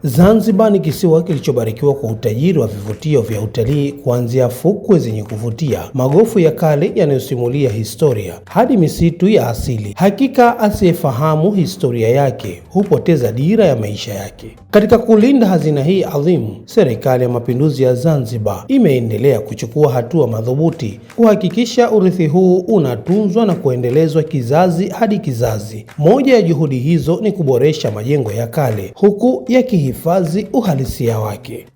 Zanzibar ni kisiwa kilichobarikiwa kwa utajiri wa vivutio vya utalii, kuanzia fukwe zenye kuvutia, magofu ya kale yanayosimulia historia, hadi misitu ya asili. Hakika asiyefahamu historia yake hupoteza dira ya maisha yake. Katika kulinda hazina hii adhimu, Serikali ya Mapinduzi ya Zanzibar imeendelea kuchukua hatua madhubuti kuhakikisha urithi huu unatunzwa na kuendelezwa kizazi hadi kizazi. Moja ya juhudi hizo ni kuboresha majengo ya kale huku yakihifadhi uhalisia wake.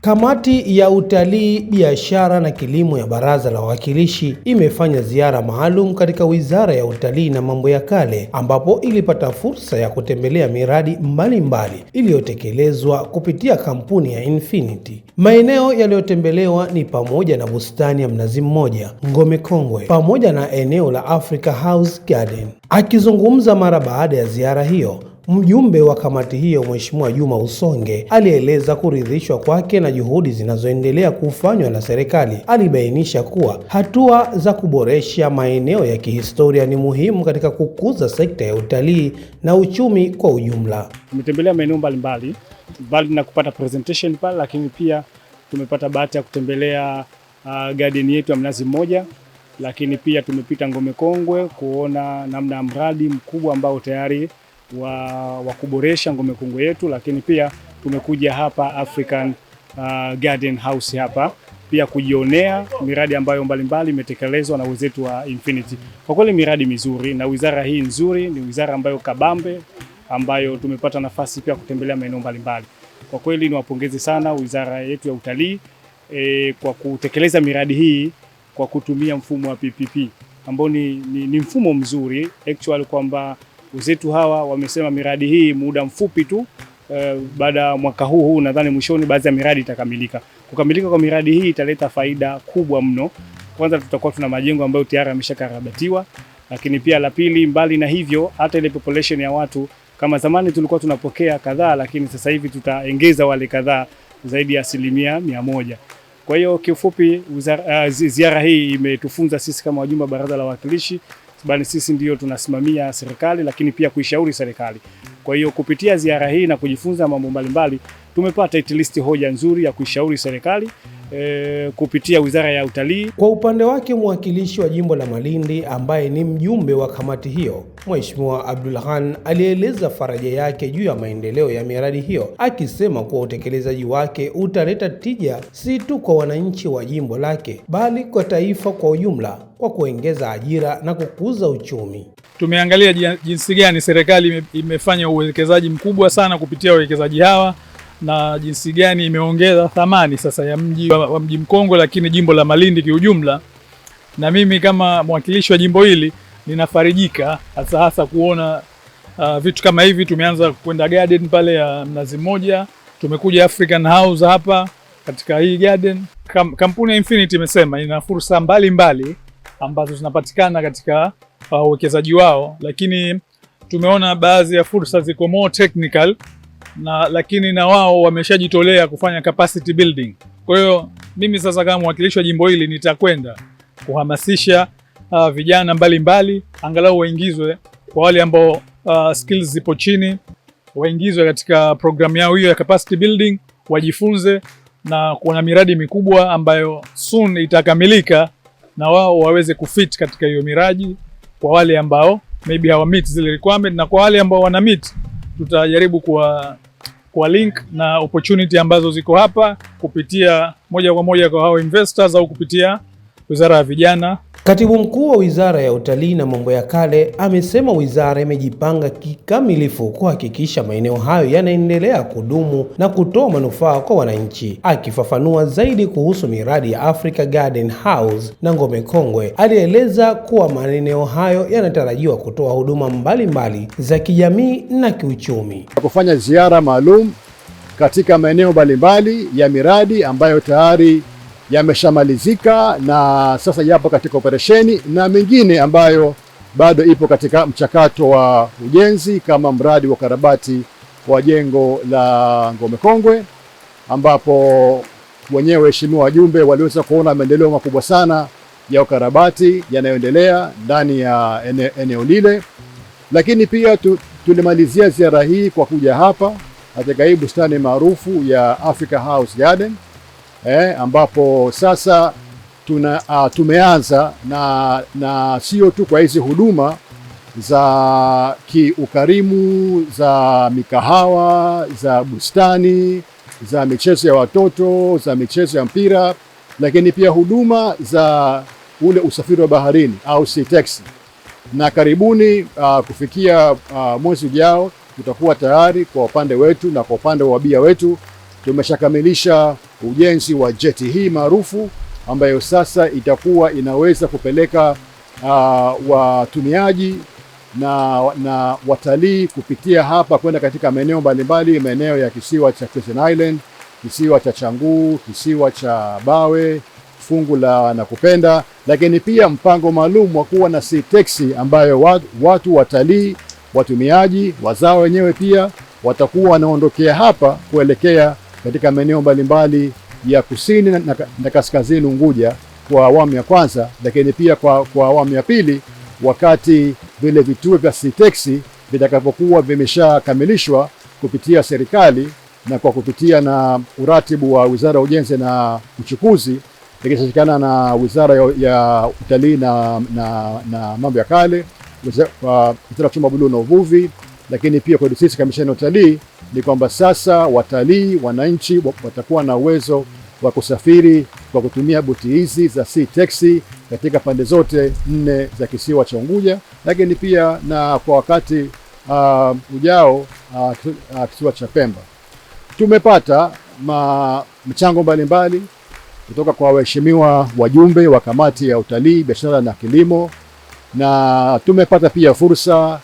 Kamati ya Utalii, Biashara na Kilimo ya Baraza la Wawakilishi imefanya ziara maalum katika Wizara ya Utalii na Mambo ya Kale, ambapo ilipata fursa ya kutembelea miradi mbalimbali iliyotekelezwa kupitia kampuni ya Infinity. Maeneo yaliyotembelewa ni pamoja na bustani ya Mnazi Mmoja, Ngome Kongwe, pamoja na eneo la Africa House Garden. Akizungumza mara baada ya ziara hiyo, mjumbe wa kamati hiyo Mheshimiwa Juma Usonge alieleza kuridhishwa kwake na juhudi zinazoendelea kufanywa na serikali. Alibainisha kuwa hatua za kuboresha maeneo ya kihistoria ni muhimu katika kukuza sekta ya utalii na uchumi kwa ujumla. Tumetembelea maeneo mbalimbali na kupata presentation pale, lakini pia tumepata bahati ya kutembelea garden yetu ya Mnazi Mmoja, lakini pia tumepita Ngome Kongwe kuona namna mradi mkubwa ambao tayari wa kuboresha Ngome Kongwe yetu, lakini pia tumekuja hapa African Garden House hapa pia kujionea miradi ambayo mbalimbali imetekelezwa na wenzetu wa Infinity. Kwa kweli miradi mizuri, na wizara hii nzuri, ni wizara ambayo kabambe, ambayo tumepata nafasi pia kutembelea maeneo mbalimbali. Kwa kweli niwapongeze sana wizara yetu ya utalii kwa kutekeleza miradi hii kwa kutumia mfumo wa PPP ambao ni mfumo mzuri actually, kwamba wenzetu hawa wamesema miradi hii muda mfupi tu baada ya mwaka huu nadhani mwishoni baadhi ya miradi itakamilika. Kukamilika kwa miradi hii italeta faida kubwa mno. Kwanza tutakuwa tuna majengo ambayo tayari yameshakarabatiwa, lakini pia la pili, mbali na hivyo, hata ile population ya watu, kama zamani tulikuwa tunapokea kadhaa, lakini sasa hivi tutaongeza wale kadhaa zaidi ya 100%. Kwa hiyo kiufupi, ziara hii imetufunza sisi kama wajumbe wa Baraza la Wawakilishi, bali sisi ndio tunasimamia serikali lakini pia kuishauri serikali. Kwa hiyo kupitia ziara hii na kujifunza mambo mbalimbali, tumepata at least hoja nzuri ya kuishauri serikali kupitia Wizara ya Utalii. Kwa upande wake, mwakilishi wa jimbo la Malindi ambaye ni mjumbe wa kamati hiyo, Mheshimiwa Abdulhan, alieleza faraja yake juu ya maendeleo ya miradi hiyo, akisema kuwa utekelezaji wake utaleta tija si tu kwa wananchi wa jimbo lake bali kwa taifa kwa ujumla, kwa kuongeza ajira na kukuza uchumi. Tumeangalia jinsi gani serikali imefanya uwekezaji mkubwa sana kupitia wawekezaji hawa, na jinsi gani imeongeza thamani sasa ya mji Mkongwe, lakini jimbo la Malindi kiujumla. Na mimi kama mwakilishi wa jimbo hili ninafarijika hasa kuona vitu kama hivi. Tumeanza kwenda garden pale ya Mnazi Mmoja, tumekuja African House hapa katika hii garden. Kampuni ya Infinity imesema ina fursa mbalimbali ambazo zinapatikana katika uwekezaji wao, lakini tumeona baadhi ya fursa ziko more technical, lakini na wao wameshajitolea kufanya capacity building. Kwa hiyo mimi sasa kama mwakilishi wa jimbo hili nitakwenda kuhamasisha vijana mbalimbali angalau waingizwe, kwa wale ambao skills zipo chini, waingizwe katika programu yao hiyo ya capacity building, wajifunze na kuna miradi mikubwa ambayo soon itakamilika, na wao waweze kufit katika hiyo miradi, kwa wale ambao maybe hawa meet zile requirement, na kwa wale ambao wana meet tutajaribu kwa link na opportunity ambazo ziko hapa kupitia moja kwa moja kwa hao investors au kupitia Wizara ya Vijana. Katibu Mkuu wa Wizara ya Utalii na Mambo ya Kale amesema wizara imejipanga kikamilifu kuhakikisha maeneo hayo yanaendelea kudumu na kutoa manufaa kwa wananchi. Akifafanua zaidi kuhusu miradi ya Africa Garden House na Ngome Kongwe, alieleza kuwa maeneo hayo yanatarajiwa kutoa huduma mbalimbali za kijamii na kiuchumi. Kufanya ziara maalum katika maeneo mbalimbali ya miradi ambayo tayari yameshamalizika na sasa yapo katika operesheni, na mengine ambayo bado ipo katika mchakato wa ujenzi, kama mradi wa ukarabati wa jengo la Ngome Kongwe, ambapo wenyewe waheshimiwa wajumbe waliweza kuona maendeleo makubwa sana ya ukarabati yanayoendelea ndani ya eneo lile. Lakini pia tulimalizia ziara hii kwa kuja hapa katika hii bustani maarufu ya Africa House Garden, ambapo sasa tumeanza na sio tu kwa hizi huduma za kiukarimu, za mikahawa, za bustani, za michezo ya watoto, za michezo ya mpira, lakini pia huduma za ule usafiri wa baharini au sea taxi. Na karibuni kufikia mwezi ujao tutakuwa tayari kwa upande wetu na kwa upande wa wabia wetu tumeshakamilisha ujenzi wa jeti hii maarufu ambayo sasa itakuwa inaweza kupeleka watumiaji na watalii kupitia hapa kwenda katika maeneo mbalimbali, maeneo ya kisiwa cha Crescent Island, kisiwa cha Canggu, kisiwa cha Bawe, fungu la Nakupenda, lakini pia mpango maalum wa kuwa na sea taxi ambayo watu watalii, watumiaji, wazao wenyewe pia watakuwa wanaondokea hapa kuelekea katika maeneo mbalimbali ya kusini na kaskazini Unguja kwa awamu ya kwanza, lakini pia kwa awamu ya pili wakati vile vituo vya sea taxi vitakapokuwa vimeshakamilishwa kupitia serikali na kwa kupitia na uratibu wa Wizara ya Ujenzi na Uchukuzi ikishirikiana na Wizara ya Utalii na Mambo ya Kale, Wizara ya Chuma Buluu na Uvuvi, lakini pia kwa sisi Kamisheni ya Utalii, ni kwamba sasa watalii, wananchi watakuwa na uwezo wa kusafiri kwa kutumia boti hizi za sea taxi katika pande zote 4 za kisiwa cha Unguja, lakini pia na kwa wakati ujao kisiwa cha Pemba. Tumepata mchango mbalimbali kutoka kwa waheshimiwa wajumbe wa Kamati ya Utalii, Biashara na Kilimo, na tumepata pia fursa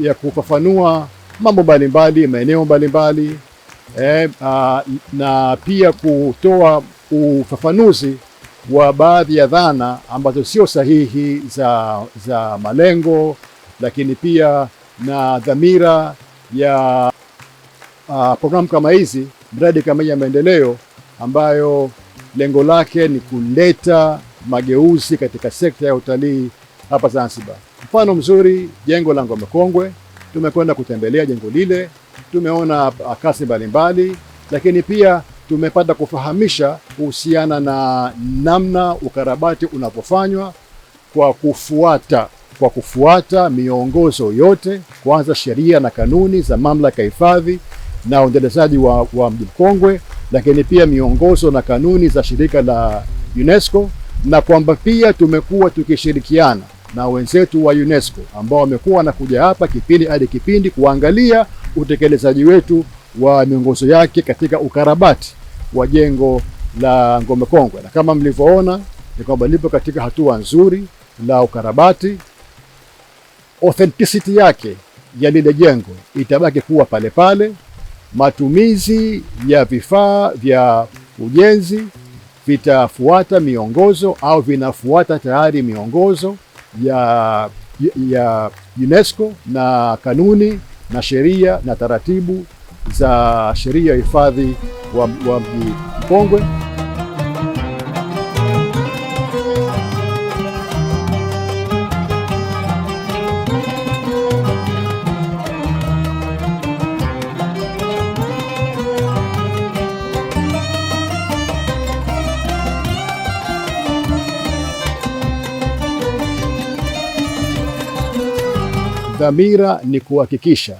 ya kufafanua mambo mbalimbali, maeneo mbalimbali, na pia kutoa ufafanuzi wa baadhi ya dhana ambazo sio sahihi za malengo, lakini pia na dhamira ya programu kama hizi, miradi kama ya maendeleo ambayo lengo lake ni kuleta mageuzi katika sekta ya utalii hapa Zanzibar. Mfano mzuri, jengo la Ngome Kongwe, tumekwenda kutembelea jengo lile, tumeona kasi mbalimbali, lakini pia tumepata kufahamisha kuhusiana na namna ukarabati unapofanywa kwa kufuata miongozo yote, kwanza sheria na kanuni za Mamlaka ya Hifadhi na Uendelezaji wa Mji Mkongwe, lakini pia miongozo na kanuni za shirika la UNESCO, na kwamba pia tumekuwa tukishirikiana na wenzetu wa UNESCO ambao wamekuwa wanakuja hapa kipindi hadi kipindi kuangalia utekelezaji wetu wa miongozo yake katika ukarabati wa jengo la Ngome Kongwe. Na kama mlivyoona ni kwamba lipo katika hatua nzuri la ukarabati. Authenticity yake ya lile jengo itabaki kuwa pale pale. Matumizi ya vifaa vya ujenzi vitafuata miongozo au vinafuata tayari miongozo ya UNESCO na kanuni na sheria na taratibu za sheria ya hifadhi wa Mji Mkongwe. Dhamira ni kuhakikisha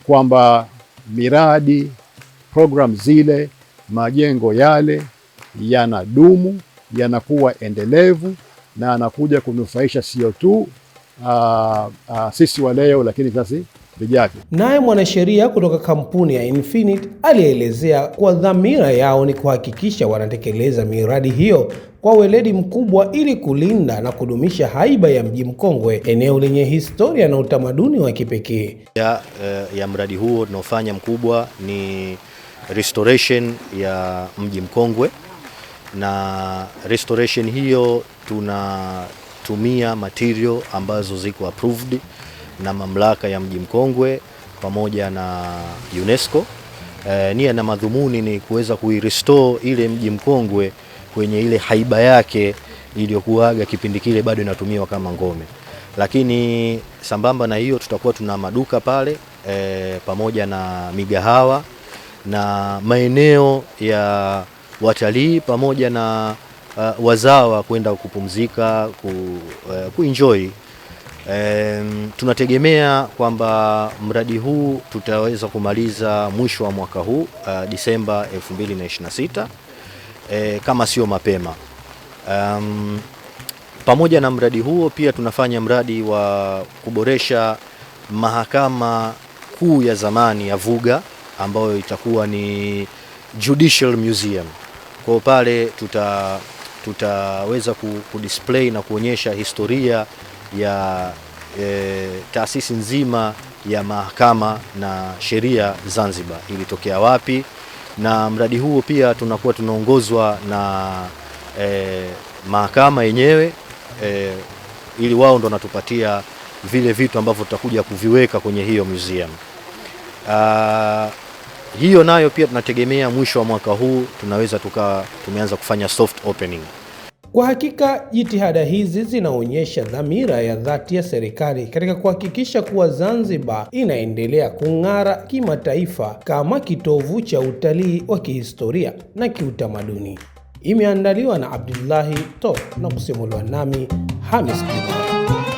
kwamba miradi, program zile, majengo yale yanadumu, yanakuwa endelevu na yanakuja kunufaisha sio tu sisi wa leo, lakini sasa vijavyo. Naye mwanasheria kutoka kampuni ya Infinite alielezea kuwa dhamira yao ni kuhakikisha wanatekeleza miradi hiyo kwa weledi mkubwa ili kulinda na kudumisha haiba ya Mji Mkongwe, eneo lenye historia na utamaduni wa kipekee. Ya mradi huo tunaofanya mkubwa ni restoration ya Mji Mkongwe, na restoration hiyo tunatumia material ambazo ziko approved na mamlaka ya Mji Mkongwe pamoja na UNESCO. Nia na madhumuni ni kuweza kuirestore ile Mji Mkongwe kwenye ile haiba yake iliyokuaga kipindi kile bado inatumiwa kama ngome. Lakini sambamba na hiyo tutakuwa tuna maduka pale pamoja na migahawa na maeneo ya watalii pamoja na wazawa kwenda kupumzika, kuenjoy. Tunategemea kwamba mradi huu tutaweza kumaliza mwisho wa mwaka huu, Disemba 2026, kama sio mapema. Pamoja na mradi huo pia tunafanya mradi wa kuboresha mahakama kuu ya zamani ya Vuga ambayo itakuwa ni Judicial Museum. Kwa pale tutaweza kudisplay na kuonyesha historia ya taasisi nzima ya mahakama na sheria Zanzibar ilitokea wapi, na mradi huo pia tunakuwa tunaongozwa na mahakama yenyewe, ili wao ndo wanatupatia vile vitu ambavyo tutakuja kuviweka kwenye hiyo museum. Hiyo nayo pia tunategemea mwisho wa mwaka huu tunaweza tumeanza kufanya soft opening. Kwa hakika jitihada hizi zinaonyesha dhamira ya dhati ya serikali katika kuhakikisha kuwa Zanzibar inaendelea kung'ara kimataifa kama kitovu cha utalii wa kihistoria na kiutamaduni. Imeandaliwa na Abdullahi Top na kusimuliwa nami Hamis Juma.